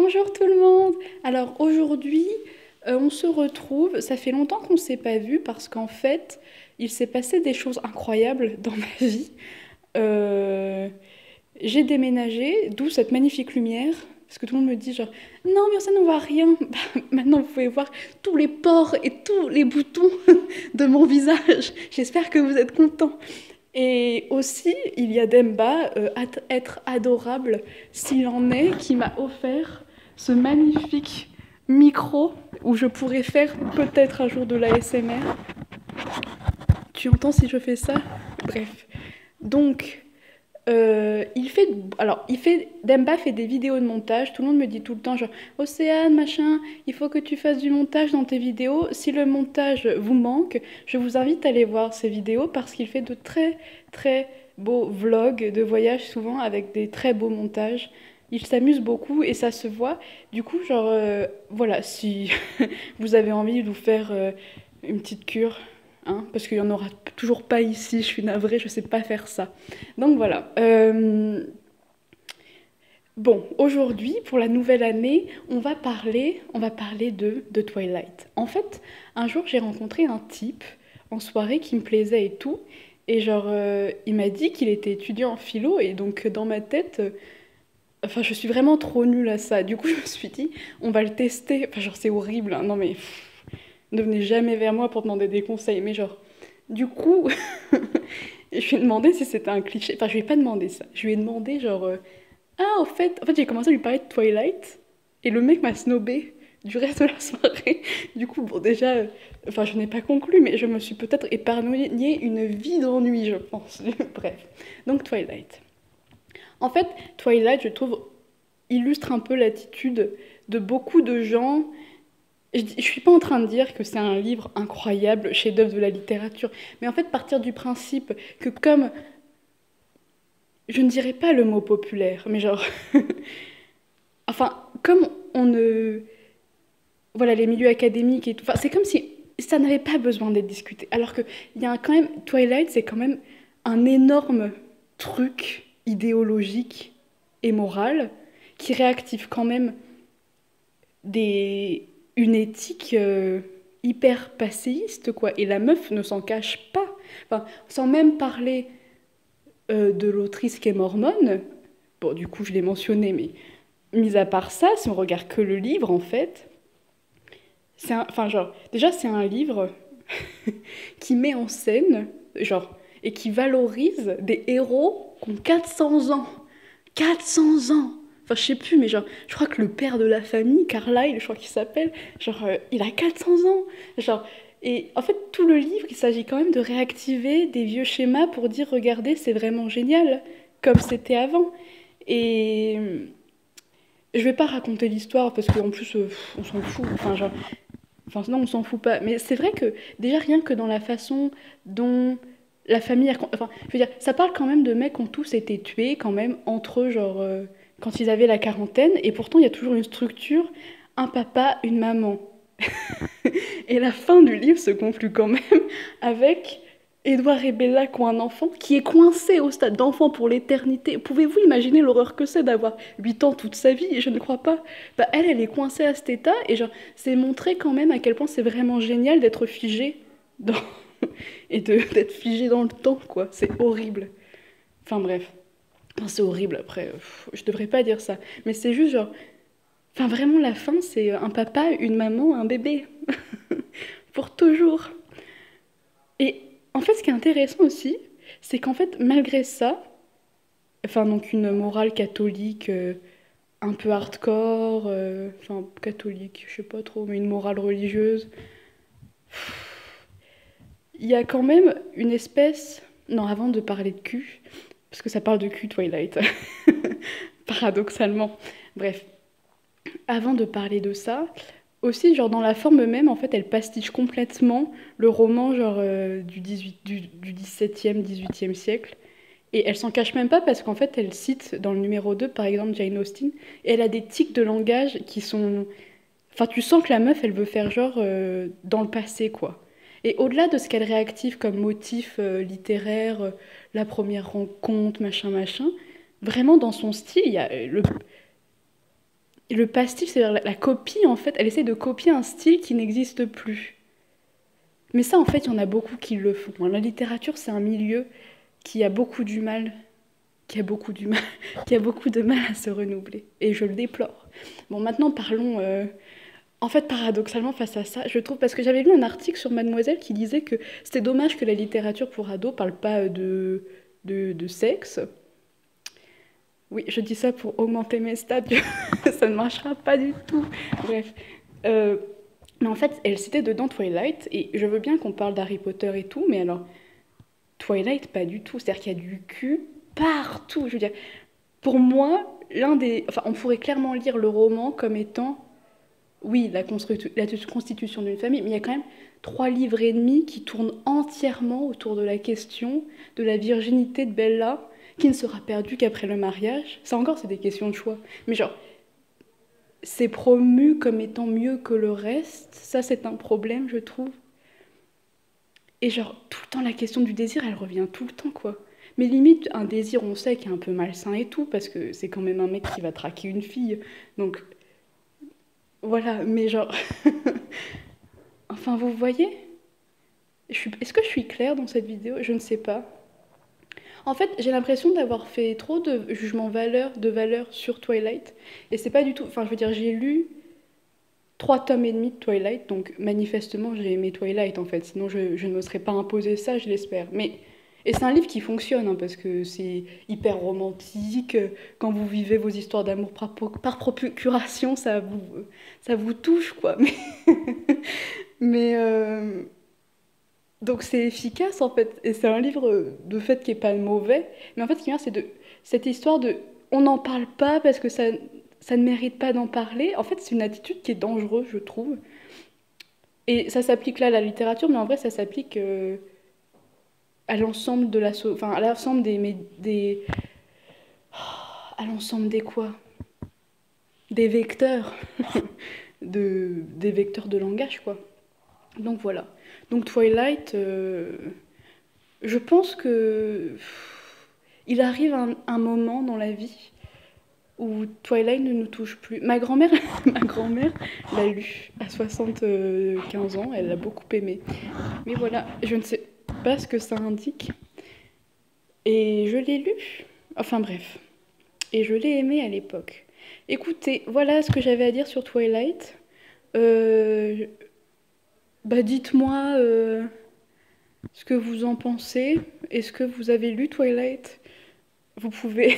Bonjour tout le monde! Alors aujourd'hui, on se retrouve. Ça fait longtemps qu'on ne s'est pas vu parce qu'en fait, il s'est passé des choses incroyables dans ma vie. Euh, j'ai déménagé, d'où cette magnifique lumière. Parce que tout le monde me dit genre, non mais ça ne voit rien. Bah, maintenant vous pouvez voir tous les pores et tous les boutons de mon visage. J'espère que vous êtes contents. Et aussi, il y a Demba, être adorable s'il en est, qui m'a offert ce magnifique micro où je pourrais faire peut-être un jour de l'ASMR. Tu entends si je fais ça? Bref. Donc, Demba fait des vidéos de montage. Tout le monde me dit tout le temps, genre, Océane, machin, il faut que tu fasses du montage dans tes vidéos. Si le montage vous manque, je vous invite à aller voir ses vidéos parce qu'il fait de très, très beaux vlogs de voyage, souvent avec des très beaux montages. Il s'amuse beaucoup et ça se voit. Du coup, genre, voilà, si vous avez envie de vous faire une petite cure, hein, parce qu'il n'y en aura toujours pas ici, je suis navrée, je sais pas faire ça. Donc voilà. Bon, aujourd'hui, pour la nouvelle année, on va parler de Twilight. En fait, un jour, j'ai rencontré un type en soirée qui me plaisait et tout. Et genre, il m'a dit qu'il était étudiant en philo. Et donc, dans ma tête, enfin, je suis vraiment trop nulle à ça. Du coup, je me suis dit, on va le tester. Enfin, genre, c'est horrible, hein. Non, mais ne venez jamais vers moi pour demander des conseils. Mais genre, du coup, je lui ai demandé si c'était un cliché. Enfin, je lui ai pas demandé ça. Je lui ai demandé, genre, ah, en fait, j'ai commencé à lui parler de Twilight. Et le mec m'a snobé du reste de la soirée. Du coup, bon, déjà, enfin, je n'ai pas conclu, mais je me suis peut-être épargné une vie d'ennui, je pense. Bref. Donc, Twilight. En fait, Twilight, je trouve, illustre un peu l'attitude de beaucoup de gens. Je suis pas en train de dire que c'est un livre incroyable, chef-d'œuvre de la littérature, mais en fait, partir du principe que comme, je ne dirais pas le mot populaire, mais genre, enfin, comme on ne, voilà, les milieux académiques et tout, enfin, c'est comme si ça n'avait pas besoin d'être discuté, alors que il y a quand même, Twilight, c'est quand même un énorme truc idéologique et moral qui réactive quand même des, une éthique hyper passéiste, quoi. Et la meuf ne s'en cache pas. Enfin, sans même parler de l'autrice qui est mormone, bon, du coup, je l'ai mentionné, mais mis à part ça, si on regarde que le livre, en fait, enfin, genre, déjà, c'est un livre qui met en scène, genre, et qui valorise des héros qui ont 400 ans. 400 ans! Enfin, je sais plus, mais genre, je crois que le père de la famille, Carlyle, je crois qu'il s'appelle, genre, il a 400 ans! Genre, et en fait, tout le livre, il s'agit quand même de réactiver des vieux schémas pour dire, regardez, c'est vraiment génial, comme c'était avant. Et je vais pas raconter l'histoire parce qu'en plus, on s'en fout. Enfin, genre, enfin, non, on s'en fout pas. Mais c'est vrai que déjà, rien que dans la façon dont la famille a... Enfin, je veux dire, ça parle quand même de mecs qui ont tous été tués quand même entre eux, genre, quand ils avaient la quarantaine. Et pourtant, il y a toujours une structure, un papa, une maman. Et la fin du livre se conclut quand même avec Édouard et Bella qui ont un enfant qui est coincé au stade d'enfant pour l'éternité. Pouvez-vous imaginer l'horreur que c'est d'avoir 8 ans toute sa vie? Je ne crois pas. Bah, elle est coincée à cet état et genre, c'est montré quand même à quel point c'est vraiment génial d'être figé dans... et d'être figé dans le temps, quoi. C'est horrible. Enfin bref. Enfin, c'est horrible après. Je devrais pas dire ça. Mais c'est juste genre... Enfin vraiment la fin, c'est un papa, une maman, un bébé. Pour toujours. Et en fait, ce qui est intéressant aussi, c'est qu'en fait, malgré ça, enfin, donc une morale catholique un peu hardcore, enfin, catholique, je sais pas trop, mais une morale religieuse, il y a quand même une espèce. Non, avant de parler de cul, parce que ça parle de cul, Twilight, paradoxalement. Bref, avant de parler de ça, aussi, genre dans la forme même, en fait, elle pastiche complètement le roman genre du 17e, 18e siècle. Et elle s'en cache même pas parce qu'en fait, elle cite dans le numéro 2 par exemple, Jane Austen, et elle a des tics de langage qui sont... Enfin, tu sens que la meuf, elle veut faire genre dans le passé, quoi. Et au-delà de ce qu'elle réactive comme motif littéraire, la première rencontre, machin, machin, vraiment dans son style, il y a Et le pastiche, c'est-à-dire la copie, en fait, elle essaie de copier un style qui n'existe plus. Mais ça, en fait, il y en a beaucoup qui le font, hein. La littérature, c'est un milieu qui a beaucoup du mal, qui a beaucoup du mal, qui a beaucoup de mal à se renouveler. Et je le déplore. Bon, maintenant, parlons... En fait, paradoxalement, face à ça, je trouve... Parce que j'avais lu un article sur Mademoiselle qui disait que c'était dommage que la littérature pour ados parle pas de sexe. Oui, je dis ça pour augmenter mes stats, ça ne marchera pas du tout. Bref. Euh, mais en fait, elle citait dedans Twilight, et je veux bien qu'on parle d'Harry Potter et tout, mais alors, Twilight, pas du tout. C'est-à-dire qu'il y a du cul partout. Je veux dire, pour moi, l'un des... Enfin, on pourrait clairement lire le roman comme étant, oui, la constitution d'une famille, mais il y a quand même 3 livres et demi qui tournent entièrement autour de la question de la virginité de Bella, qui ne sera perdue qu'après le mariage. Ça encore, c'est des questions de choix. Mais genre, c'est promu comme étant mieux que le reste. Ça, c'est un problème, je trouve. Et genre, tout le temps, la question du désir, elle revient tout le temps, quoi. Mais limite, un désir, on sait qu'il est un peu malsain et tout, parce que c'est quand même un mec qui va traquer une fille. Donc, voilà, mais genre... Enfin, vous voyez? Est-ce que je suis claire dans cette vidéo? Je ne sais pas. En fait, j'ai l'impression d'avoir fait trop de jugement de valeur sur Twilight. Et c'est pas du tout... Enfin, je veux dire, j'ai lu 3 tomes et demi de Twilight, donc manifestement j'ai aimé Twilight en fait, sinon je ne me serais pas imposé ça, je l'espère. Mais et c'est un livre qui fonctionne hein, parce que c'est hyper romantique. Quand vous vivez vos histoires d'amour par procuration, ça vous touche quoi. Mais donc c'est efficace en fait, et c'est un livre de fait qui est pas mauvais. Mais en fait, ce qui vient, c'est de cette histoire de on n'en parle pas parce que ça ne mérite pas d'en parler. En fait, c'est une attitude qui est dangereuse, je trouve. Et ça s'applique là à la littérature, mais en vrai, ça s'applique à l'ensemble de enfin, à l'ensemble à l'ensemble des quoi? Des vecteurs, des vecteurs de langage, quoi. Donc voilà. Donc Twilight, je pense que il arrive un moment dans la vie où Twilight ne nous touche plus. Ma grand-mère, ma grand-mère l'a lu à 75 ans, elle l'a beaucoup aimé. Mais voilà, je ne sais pas ce que ça indique. Et je l'ai lu. Enfin bref. Et je l'ai aimé à l'époque. Écoutez, voilà ce que j'avais à dire sur Twilight. Euh, Bah dites-moi ce que vous en pensez. Est-ce que vous avez lu Twilight? Vous pouvez,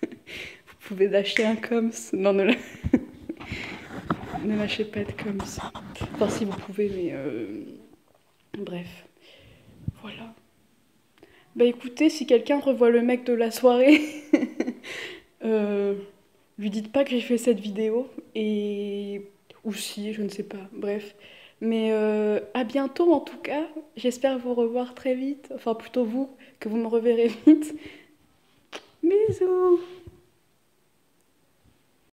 vous pouvez lâcher un coms. Non, ne lâchez pas de coms. Enfin, si vous pouvez, mais bref. Voilà. Bah écoutez, si quelqu'un revoit le mec de la soirée, euh, lui dites pas que j'ai fait cette vidéo. Et... Ou si, je ne sais pas. Bref. Mais à bientôt en tout cas. J'espère vous revoir très vite. Enfin, plutôt vous, que vous me reverrez vite. Bisous!